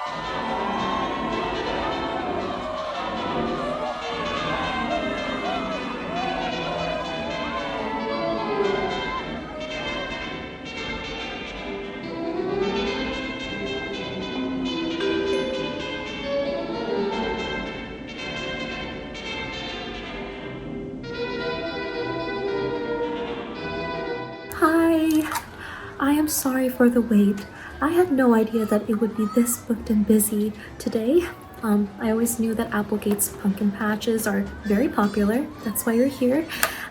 Hi, I am sorry for the wait. I had no idea that it would be this booked and busy today. I always knew that Applegate's pumpkin patches are very popular. That's why you're here.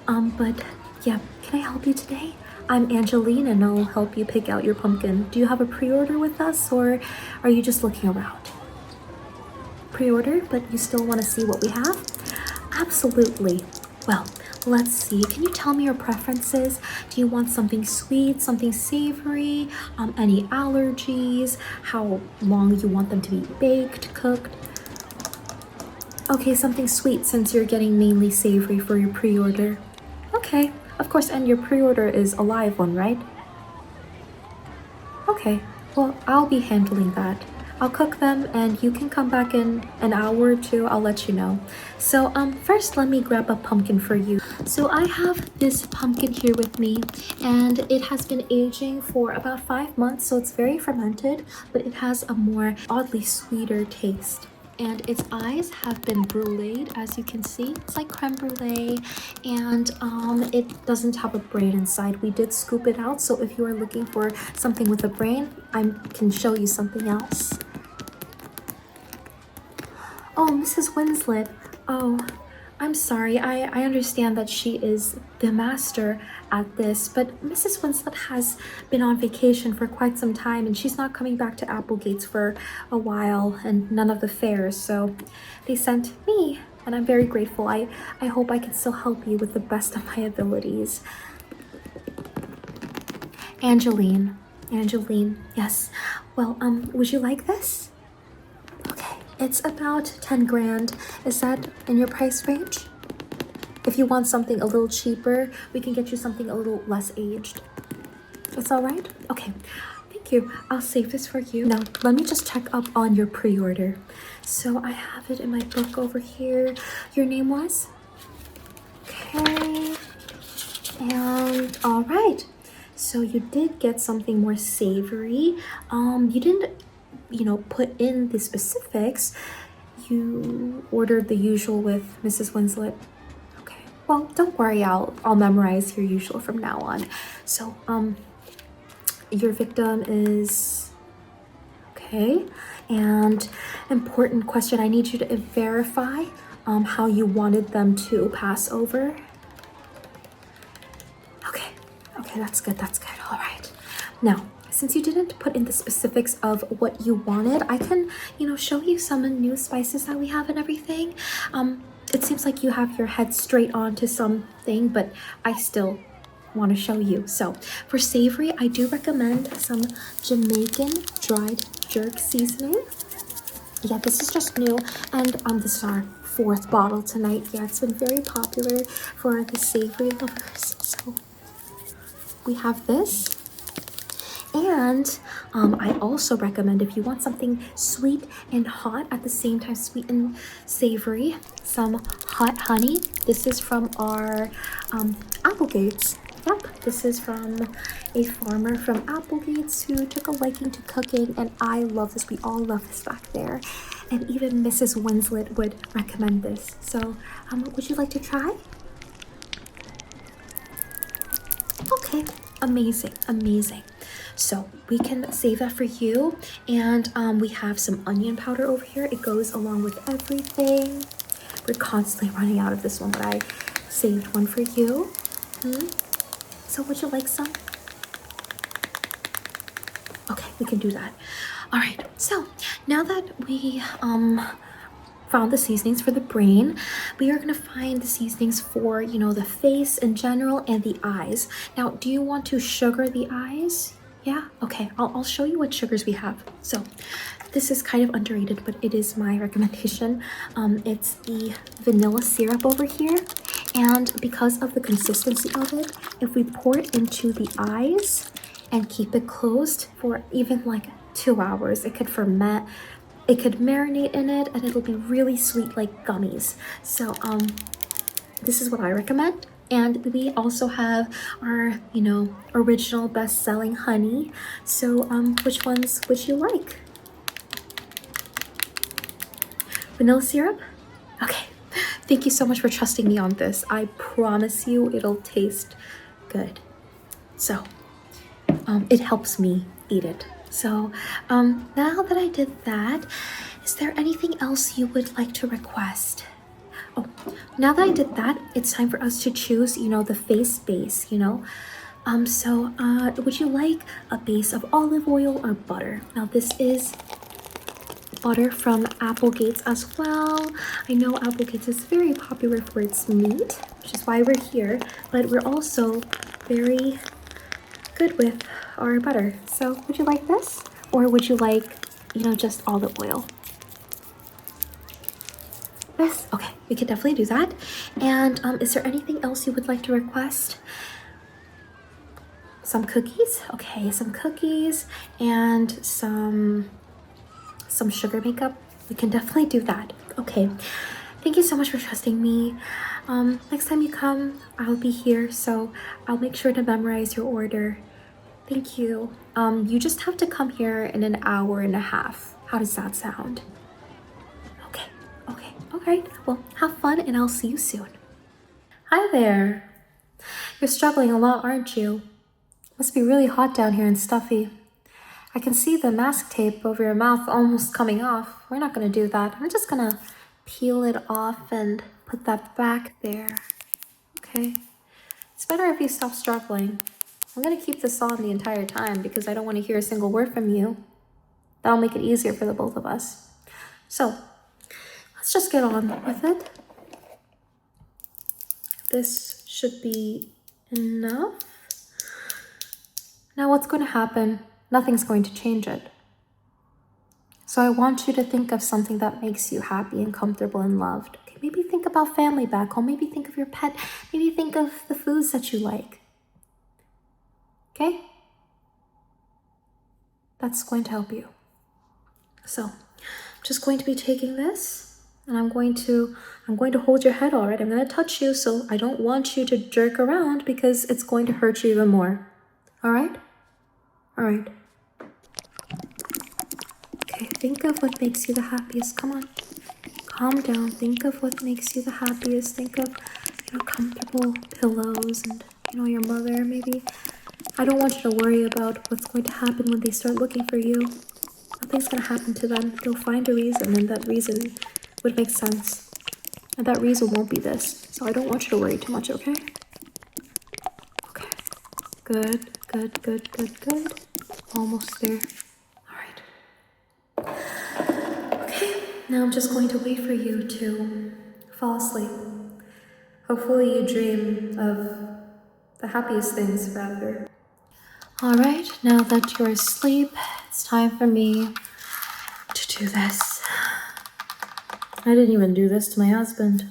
But yeah, can I help you today? I'm Angeline and I'll help you pick out your pumpkin. Do you have a pre-order with us or are you just looking around? Pre-order, but you still want to see what we have? Absolutely. Well, let's see. Can you tell me your preferences? Do you want something sweet, something savory, any allergies, how long you want them to be baked, cooked? Okay, something sweet since you're getting mainly savory for your pre-order. Okay, of course, and your pre-order is a live one, right? Okay, well, I'll be handling that. I'll cook them and you can come back in an hour or two. I'll let you know. So first let me grab a pumpkin for you. So I have this pumpkin here with me and it has been aging for about 5 months, so it's very fermented, but it has a more oddly sweeter taste. And its eyes have been bruleed, as you can see. It's like creme brulee, and it doesn't have a brain inside. We did scoop it out, so if you are looking for something with a brain, I can show you something else. Oh, Mrs. Winslet. Oh, I'm sorry. I understand that she is the master at this, but Mrs. Winslet has been on vacation for quite some time and she's not coming back to Applegates for a while and none of the fairs, so they sent me and I'm very grateful. I hope I can still help you with the best of my abilities. Angeline, yes. Well, would you like this? Okay, it's about 10 grand. Is that in your price range? If you want something a little cheaper, we can get you something a little less aged. It's all right? Okay, thank you. I'll save this for you. Now, let me just check up on your pre-order. So I have it in my book over here. Your name was? Okay, and all right. So you did get something more savory. You didn't, put in the specifics. You ordered the usual with Mrs. Winslet. Okay, well, don't worry, I'll memorize your usual from now on. So, your victim is okay. And important question, I need you to verify how you wanted them to pass over. Okay, that's good. All right. Now, since you didn't put in the specifics of what you wanted, I can, show you some new spices that we have and everything. It seems like you have your head straight on to something, but I still want to show you. So for savory, I do recommend some Jamaican dried jerk seasoning. Yeah, this is just new, and this is our 4th bottle tonight. Yeah, it's been very popular for the savory lovers. So we have this. And I also recommend, if you want something sweet and hot at the same time, sweet and savory, some hot honey. This is from our Applegates. Yep, this is from a farmer from Applegates who took a liking to cooking, and I love this. We all love this back there. And even Mrs. Winslet would recommend this. So would you like to try? Okay, amazing. So we can save that for you, and we have some onion powder over here. It goes along with everything. We're constantly running out of this one, but I saved one for you. So would you like some? Okay, we can do that. All right, so now that we found the seasonings for the brain, we are going to find the seasonings for the face in general and the eyes. Now, do you want to sugar the eyes? Yeah, okay, I'll show you what sugars we have. So this is kind of underrated, but it is my recommendation. It's the vanilla syrup over here, and because of the consistency of it, if we pour it into the eyes and keep it closed for even like 2 hours, it could ferment it could marinate in it and it'll be really sweet like gummies. So this is what I recommend. And we also have our, you know, original best-selling honey. So which ones would you like? Vanilla syrup? Okay. Thank you so much for trusting me on this. I promise you it'll taste good. So it helps me eat it. So now that I did that, is there anything else you would like to request? Oh, now that I did that, it's time for us to choose, you know, the face base, you know. Would you like a base of olive oil or butter? Now this is butter from Applegate's as well. I know Applegate's is very popular for its meat, which is why we're here, but we're also very good with our butter. So would you like this? Or would you like, you know, just olive oil? This? Okay, we could definitely do that. And is there anything else you would like to request? Some cookies? Okay, some cookies and some sugar makeup. We can definitely do that. Okay, thank you so much for trusting me. Next time you come, I'll be here, so I'll make sure to memorize your order. Thank you. You just have to come here in an hour and a half. How does that sound? Okay, all right. Well, have fun and I'll see you soon. Hi there. You're struggling a lot, aren't you? Must be really hot down here and stuffy. I can see the mask tape over your mouth almost coming off. We're not gonna do that. We're just gonna peel it off and put that back there. Okay? It's better if you stop struggling. I'm gonna keep this on the entire time because I don't want to hear a single word from you. That'll make it easier for the both of us. So, let's just get on with it. This should be enough. Now what's going to happen? Nothing's going to change it. So I want you to think of something that makes you happy and comfortable and loved. Okay, maybe think about family back home. Maybe think of your pet. Maybe think of the foods that you like. Okay? That's going to help you. So I'm just going to be taking this and I'm going to hold your head, all right? I'm going to touch you, so I don't want you to jerk around because it's going to hurt you even more. All right? All right. Okay, think of what makes you the happiest. Come on. Calm down. Think of what makes you the happiest. Think of, you know, comfortable pillows and, you know, your mother maybe. I don't want you to worry about what's going to happen when they start looking for you. Nothing's going to happen to them. They'll find a reason, and that reason would make sense. And that reason won't be this. So I don't want you to worry too much, okay? Okay. Good. Almost there. All right. Okay. Now I'm just going to wait for you to fall asleep. Hopefully you dream of the happiest things forever. All right, now that you're asleep, it's time for me to do this. I didn't even do this to my husband. You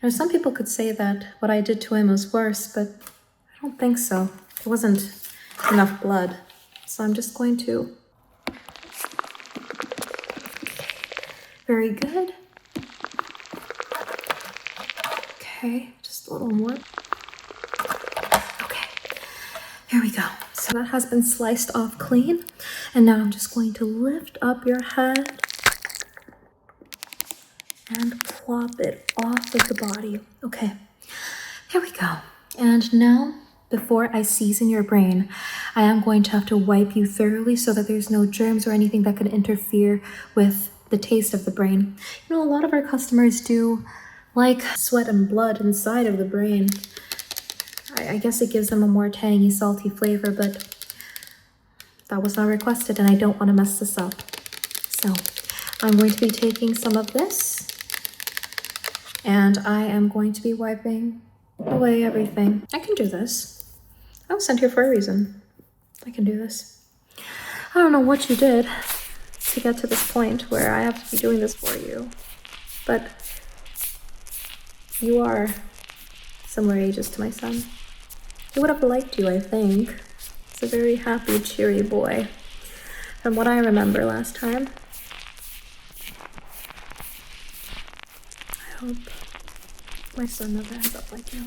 know, some people could say that what I did to him was worse, but I don't think so. There wasn't enough blood. So I'm just going to... Very good. Okay, just a little more. Here we go. So that has been sliced off clean. And now I'm just going to lift up your head and plop it off of the body. Okay, here we go. And now, before I season your brain, I am going to have to wipe you thoroughly so that there's no germs or anything that could interfere with the taste of the brain. You know, a lot of our customers do like sweat and blood inside of the brain. I guess it gives them a more tangy, salty flavor, but that was not requested and I don't want to mess this up. So I'm going to be taking some of this and I am going to be wiping away everything. I can do this. I was sent here for a reason. I can do this. I don't know what you did to get to this point where I have to be doing this for you, but you are similar ages to my son. He would have liked you, I think. He's a very happy, cheery boy, from what I remember last time. hope my son never ends up like you.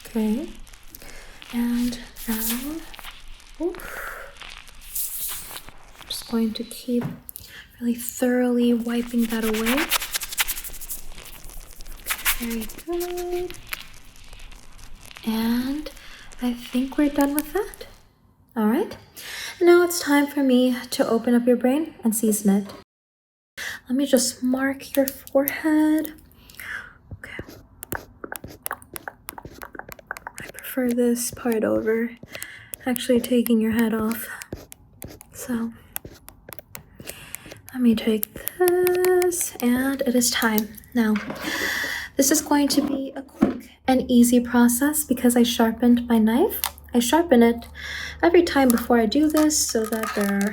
Okay. And now, I'm just going to keep really thoroughly wiping that away. Very good. And I think we're done with that. All right. Now it's time for me to open up your brain and season it. Let me just mark your forehead. Okay. I prefer this part over actually taking your head off. So let me take this, and it is time. Now, this is going to be a quick and easy process because I sharpened my knife. I sharpen it every time before I do this so that there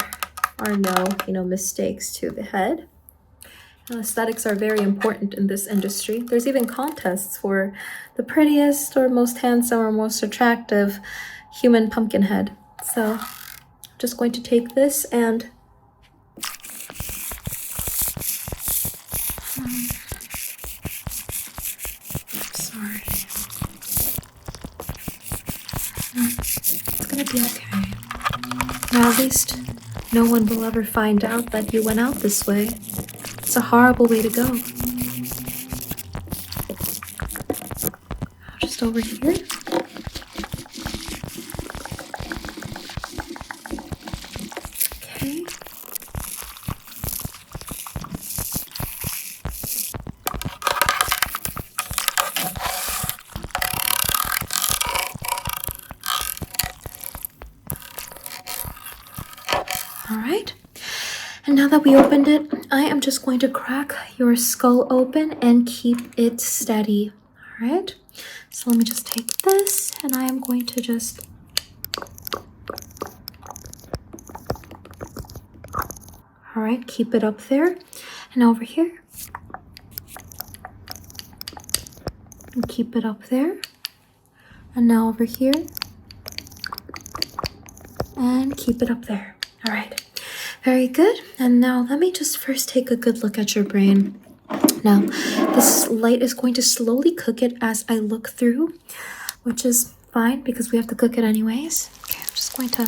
are no, mistakes to the head. Aesthetics are very important in this industry. There's even contests for the prettiest or most handsome or most attractive human pumpkin head. So I'm just going to take this and sorry. It's gonna be okay. Now, at least no one will ever find out that you went out this way. It's a horrible way to go. Just over here. Okay. All right. And now that we opened it, I am just going to crack your skull open and keep it steady. All right. So let me just take this, and I am going to just all right, keep it up there and over here. And keep it up there. And now over here. And keep it up there. All right. Very good. And now let me just first take a good look at your brain. Now, this light is going to slowly cook it as I look through, which is fine because we have to cook it anyways. Okay, I'm just going to...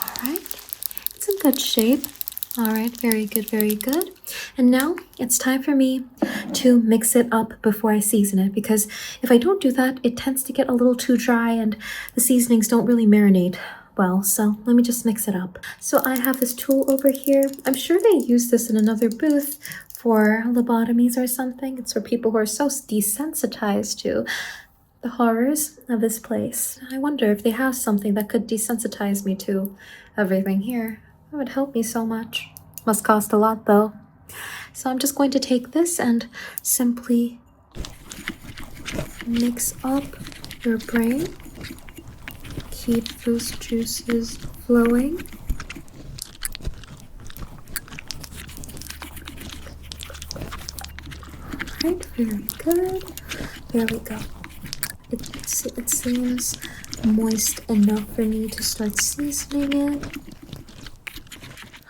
All right. It's in good shape. All right, very good, very good. And now it's time for me to mix it up before I season it, because if I don't do that, it tends to get a little too dry and the seasonings don't really marinate well. So let me just mix it up. So I have this tool over here. I'm sure they use this in another booth for lobotomies or something. It's for people who are so desensitized to the horrors of this place. I wonder if they have something that could desensitize me to everything here. That would help me so much. Must cost a lot though. So I'm just going to take this and simply mix up your brain. Keep those juices flowing. Alright, very good. There we go. It seems moist enough for me to start seasoning it.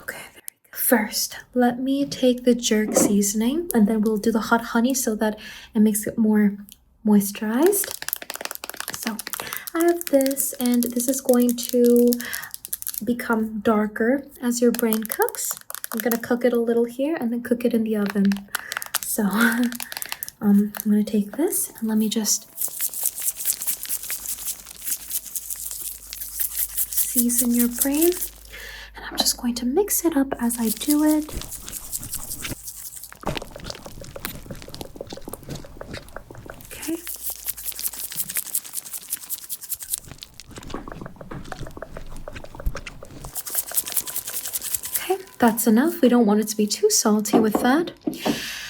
Okay, there we go. First, let me take the jerk seasoning and then we'll do the hot honey so that it makes it more moisturized. So I have this, and this is going to become darker as your brain cooks. I'm gonna cook it a little here and then cook it in the oven. So I'm gonna take this and let me just season your brain, and I'm just going to mix it up as I do it. Okay. Okay, that's enough. We don't want it to be too salty with that.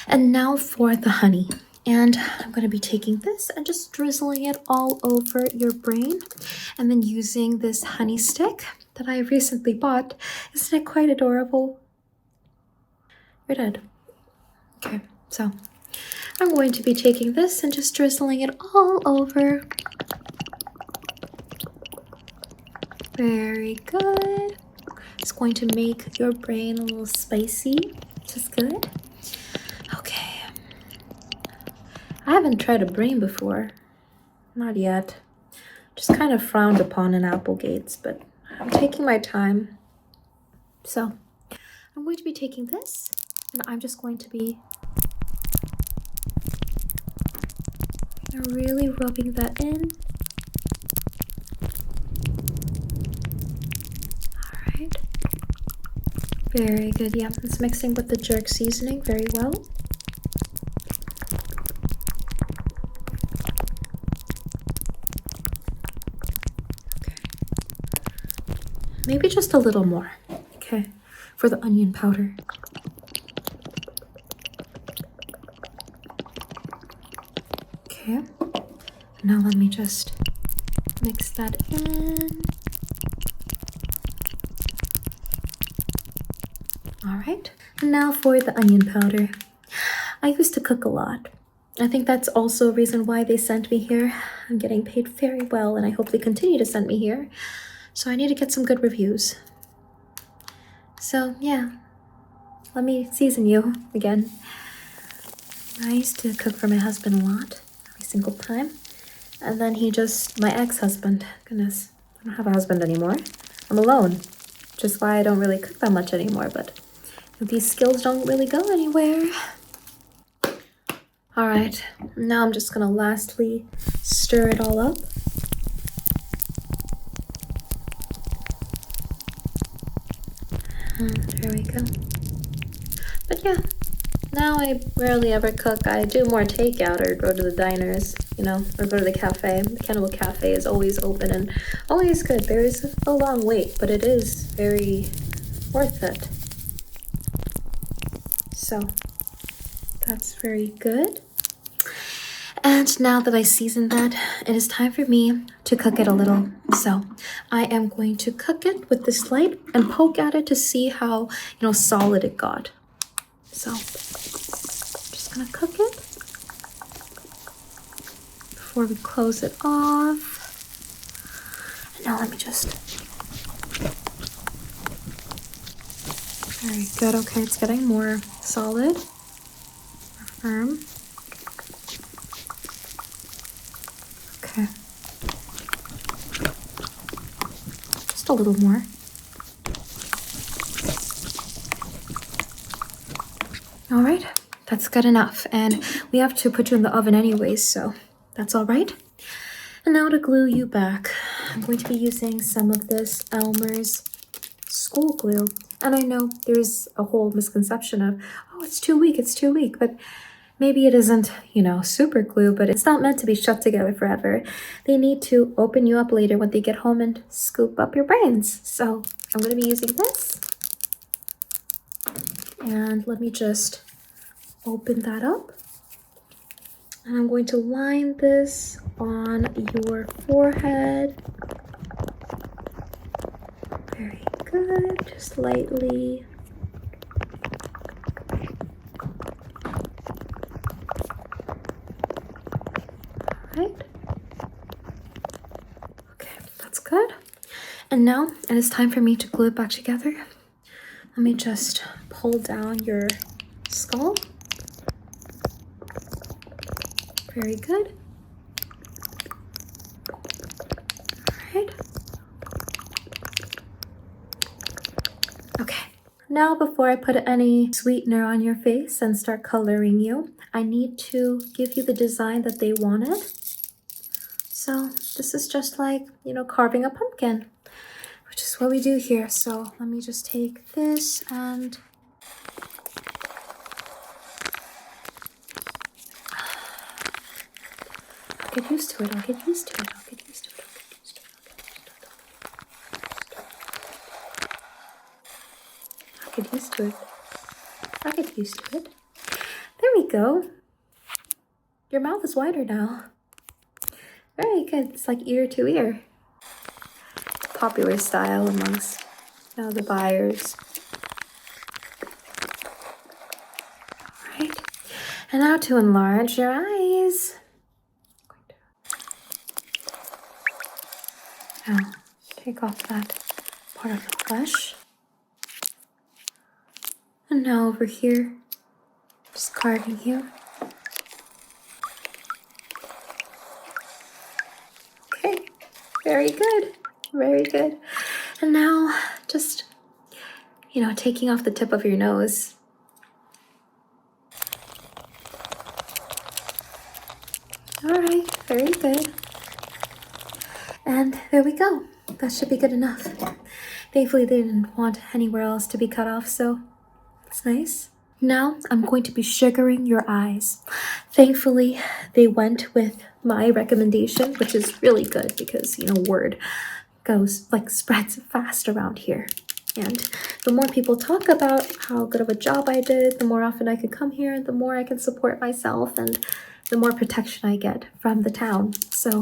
And now for the honey. And I'm going to be taking this and just drizzling it all over your brain, and then using this honey stick that I recently bought. Isn't it quite adorable? You're dead. Okay, so I'm going to be taking this and just drizzling it all over. Very good. It's going to make your brain a little spicy, which is good. Okay. I haven't tried a brain before. Not yet. Just kind of frowned upon in Applegates, but I'm taking my time. So I'm going to be taking this, and I'm just going to be really rubbing that in. All right. Very good. Yeah, it's mixing with the jerk seasoning very well. Okay. Maybe just a little more. Okay. For the onion powder. Okay. Now let me just mix that in. All right. And now for the onion powder. I used to cook a lot. I think that's also a reason why they sent me here. I'm getting paid very well, and I hope they continue to send me here. So I need to get some good reviews. So yeah, let me season you again. I used to cook for my husband a lot, every single time. And then my ex-husband, goodness, I don't have a husband anymore. I'm alone, which is why I don't really cook that much anymore, but these skills don't really go anywhere. All right, now I'm just gonna lastly stir it all up. There we go. But yeah, now I rarely ever cook. I do more takeout or go to the diners, you know, or go to the cafe. The Cannibal Cafe is always open and always good. There is a long wait, but it is very worth it. So that's very good. And now that I seasoned that, it is time for me to cook it a little. So I am going to cook it with this light and poke at it to see how, solid it got. So I'm just gonna cook it before we close it off. And now let me just, very good. Okay, it's getting more solid, more firm. Okay, just a little more. All right, that's good enough. And we have to put you in the oven anyways, so that's all right. And now to glue you back, I'm going to be using some of this Elmer's school glue. And I know there's a whole misconception of, oh, it's too weak, but maybe it isn't, super glue, but it's not meant to be shut together forever. They need to open you up later when they get home and scoop up your brains. So I'm going to be using this. And let me just open that up. And I'm going to line this on your forehead. Very good, just lightly. Right. Okay, that's good. And now it is time for me to glue it back together. Let me just pull down your skull. Very good. All right. Okay. Now, before I put any sweetener on your face and start coloring you, I need to give you the design that they wanted. So this is just like, carving a pumpkin, which is what we do here. So let me just take this and I'll get used to it. I'll get used to it. There we go. Your mouth is wider now. Very good. It's like ear to ear. Popular style amongst the buyers. All right. And now to enlarge your eyes. Now take off that part of the blush. And now over here, just carving you. Okay, very good, very good. And now just, you know, taking off the tip of your nose. All right, very good. And there we go. That should be good enough. Thankfully, they didn't want anywhere else to be cut off, so that's nice. Now I'm going to be sugaring your eyes. Thankfully, they went with my recommendation, which is really good because, you know, word goes, like, spreads fast around here. And the more people talk about how good of a job I did, the more often I can come here, the more I can support myself, and the more protection I get from the town. So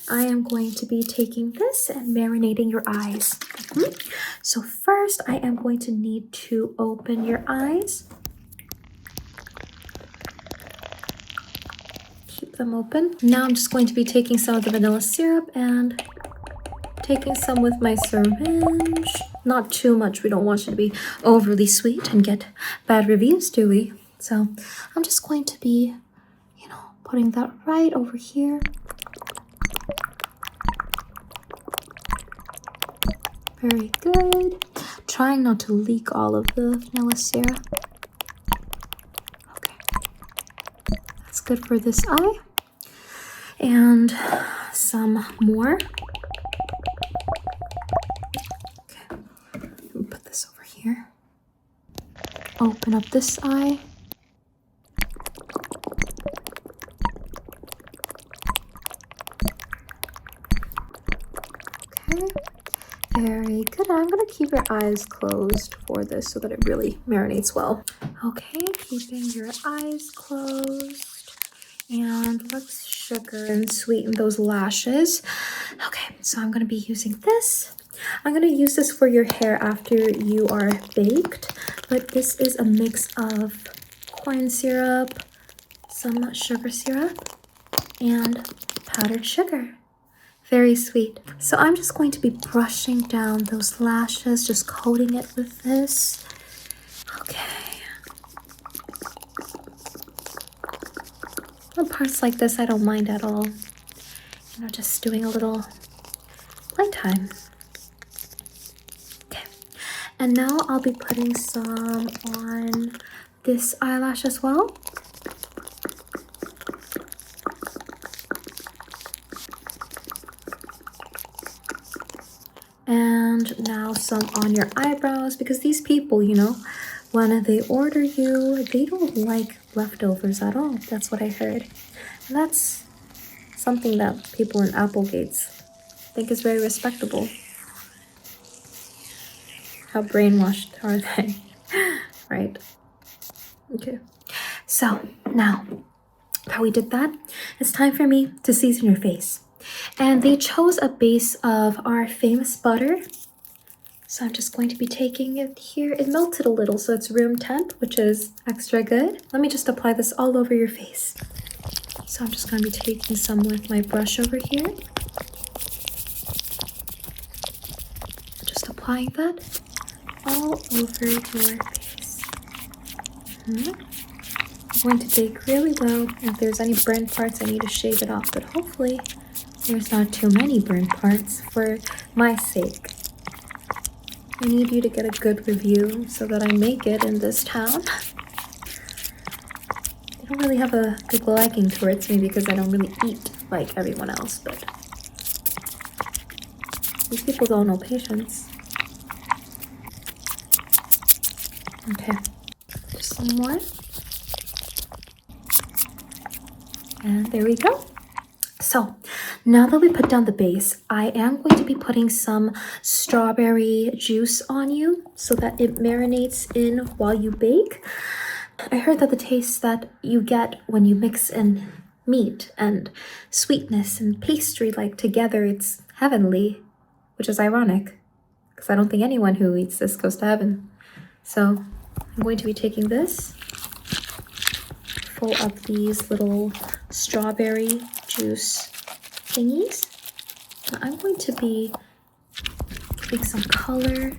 I am going to be taking this and marinating your eyes. So first, I am going to need to open your eyes. Keep them open. Now I'm just going to be taking some of the vanilla syrup and taking some with my syringe. Not too much. We don't want you to be overly sweet and get bad reviews, do we? So I'm just going to be, you know, putting that right over here. Very good. Trying not to leak all of the vanilla syrup. Okay. That's good for this eye. And some more. Okay. Let me put this over here. Open up this eye. Okay. Very good. I'm going to keep your eyes closed for this so that it really marinates well. Okay, keeping your eyes closed. And let's sugar and sweeten those lashes. Okay, so I'm going to be using this. I'm going to use this for your hair after you are baked. But this is a mix of corn syrup, some sugar syrup, and powdered sugar. Very sweet. So I'm just going to be brushing down those lashes, just coating it with this. Okay. On parts like this, I don't mind at all. You know, just doing a little playtime. Okay. And now I'll be putting some on this eyelash as well. And now some on your eyebrows, because these people, you know, when they order you, they don't like leftovers at all. That's what I heard. And that's something that people in Applegates think is very respectable. How brainwashed are they? Right? Okay. So now that we did that, it's time for me to season your face. And they chose a base of our famous butter. So I'm just going to be taking it here. It melted a little, so it's room temp, which is extra good. Let me just apply this all over your face. So I'm just going to be taking some with my brush over here. Just applying that all over your face. I'm going to bake really well. If there's any burnt parts, I need to shave it off, but hopefully there's not too many burnt parts for my sake. I need you to get a good review so that I make it in this town. I don't really have a good liking towards me because I don't really eat like everyone else, but these people don't know patience. Okay, just some more. And there we go. So now that we put down the base, I am going to be putting some strawberry juice on you so that it marinates in while you bake. I heard that the taste that you get when you mix in meat and sweetness and pastry like together, it's heavenly, which is ironic because I don't think anyone who eats this goes to heaven. So I'm going to be taking this, full of these little strawberry juice thingies. And I'm going to be giving some color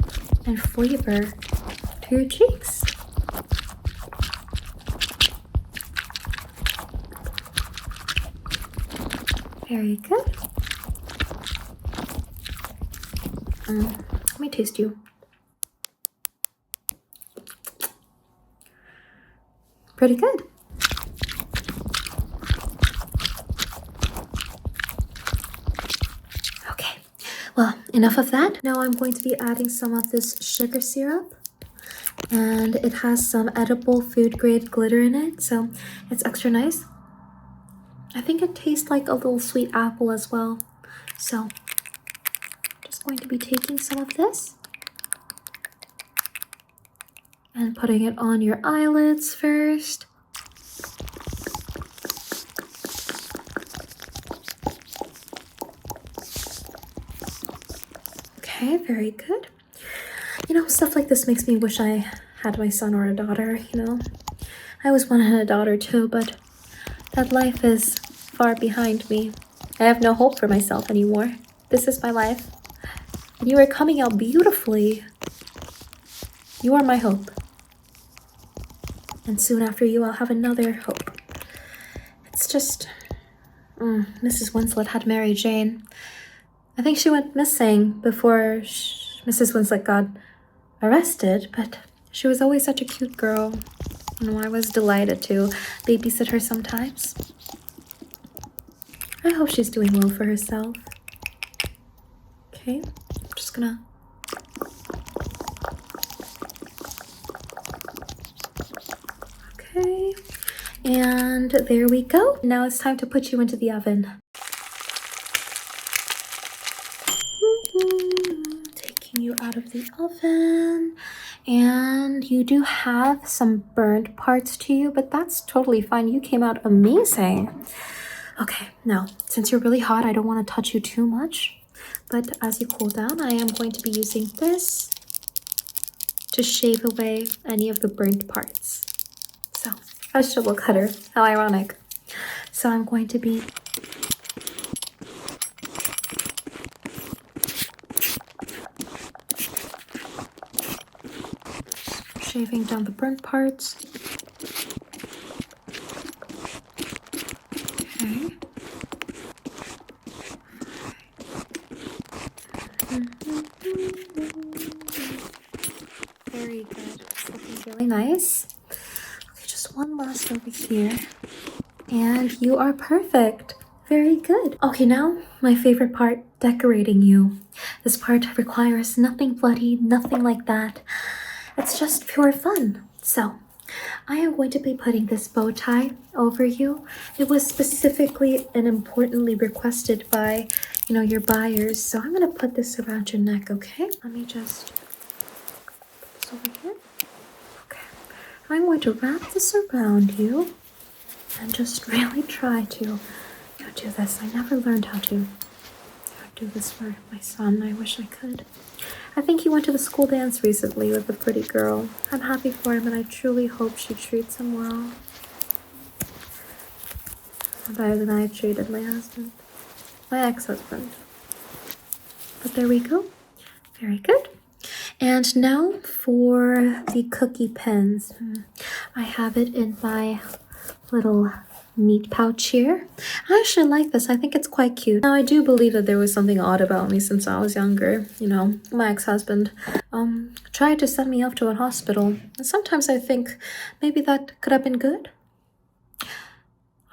and flavor to your cheeks. Very good. Let me taste you. Pretty good. Okay, well, enough of that. Now I'm going to be adding some of this sugar syrup. And it has some edible food grade glitter in it, so it's extra nice. I think it tastes like a little sweet apple as well. So I'm just going to be taking some of this and putting it on your eyelids first. Okay, very good. You know, stuff like this makes me wish I had my son or a daughter, you know. I always wanted a daughter too, but that life is far behind me. I have no hope for myself anymore. This is my life. And you are coming out beautifully. You are my hope. And soon after you, I'll have another hope. It's just... Mrs. Winslet had Mary Jane. I think she went missing before Mrs. Winslet got arrested, but she was always such a cute girl. You know, I was delighted to babysit her sometimes. I hope she's doing well for herself. Okay, I'm just gonna... Okay, and there we go. Now it's time to put you into the oven. Taking you out of the oven. And you do have some burnt parts to you, but that's totally fine. You came out amazing. Okay, now, since you're really hot, I don't want to touch you too much. But as you cool down, I am going to be using this to shave away any of the burnt parts. So, vegetable cutter, how ironic. So I'm going to be shaving down the burnt parts. Okay. Very good. It's looking really nice. Okay, just one last over here. And you are perfect. Very good. Okay, now my favorite part, decorating you. This part requires nothing bloody, nothing like that. It's just pure fun. So, I am going to be putting this bow tie over you. It was specifically and importantly requested by, you know, your buyers. So I'm going to put this around your neck, okay? Let me just put this over here. Okay. I'm going to wrap this around you and just really try to do this. I never learned how to do this for my son. I wish I could. I think he went to the school dance recently with a pretty girl. I'm happy for him and I truly hope she treats him well. Better than I treated my husband. My ex-husband. But there we go. Very good. And now for the cookie pins. I have it in my little meat pouch here. I actually like this. I think it's quite cute. Now I do believe that there was something odd about me since I was younger. You know, my ex-husband tried to send me off to a hospital. And sometimes I think maybe that could have been good.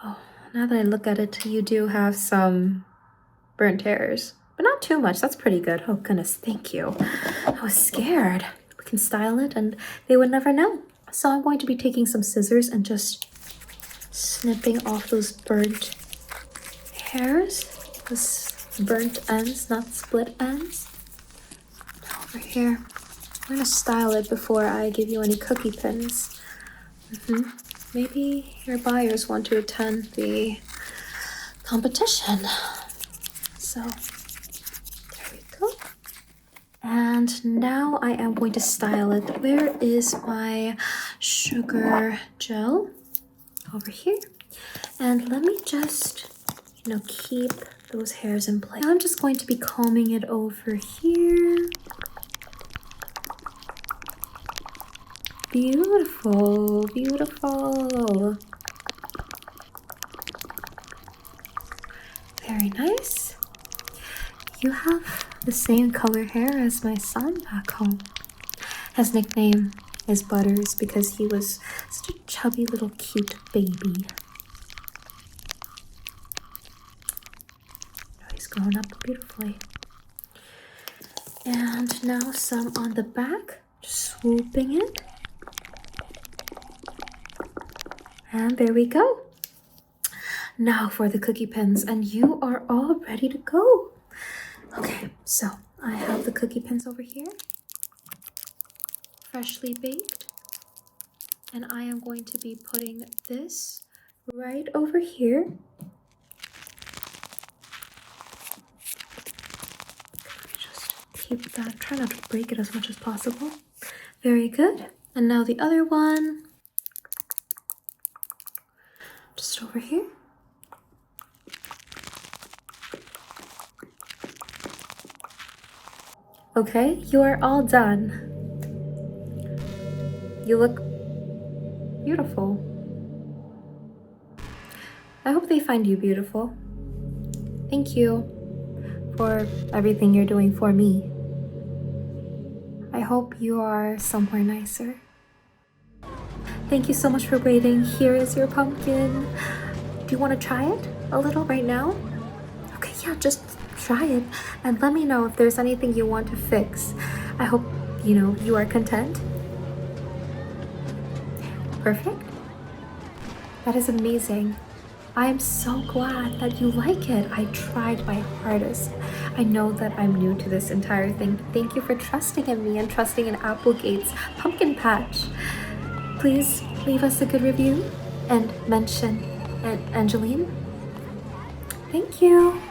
Oh, now that I look at it, you do have some burnt hairs. But not too much. That's pretty good. Oh goodness, thank you. I was scared. We can style it and they would never know. So I'm going to be taking some scissors and just snipping off those burnt hairs, those burnt ends, not split ends. Over here, I'm gonna style it before I give you any cookie pins. Maybe your buyers want to attend the competition. So there we go. And now I am going to style it. Where is my sugar gel? Over here. And let me just, you know, keep those hairs in place. Now I'm just going to be combing it over here. Beautiful, beautiful. Very nice. You have the same color hair as my son back home. His nickname is Butters because he was such a chubby little cute baby. He's grown up beautifully. And now some on the back, just swooping it. And there we go. Now for the cookie pins, and you are all ready to go. Okay, so I have the cookie pins over here, freshly baked, and I am going to be putting this right over here. Just keep that, try not to break it as much as possible. Very good. And now the other one, just over here. Okay, you are all done. You look beautiful. I hope they find you beautiful. Thank you for everything you're doing for me. I hope you are somewhere nicer. Thank you so much for waiting. Here is your pumpkin. Do you want to try it a little right now? Okay, yeah, just try it and let me know if there's anything you want to fix. I hope, you are content. Perfect. That is amazing. I'm so glad that you like it. I tried my hardest. I know that I'm new to this entire thing. Thank you for trusting in me and trusting in Applegate's pumpkin patch. Please leave us a good review and mention Angeline. Thank you.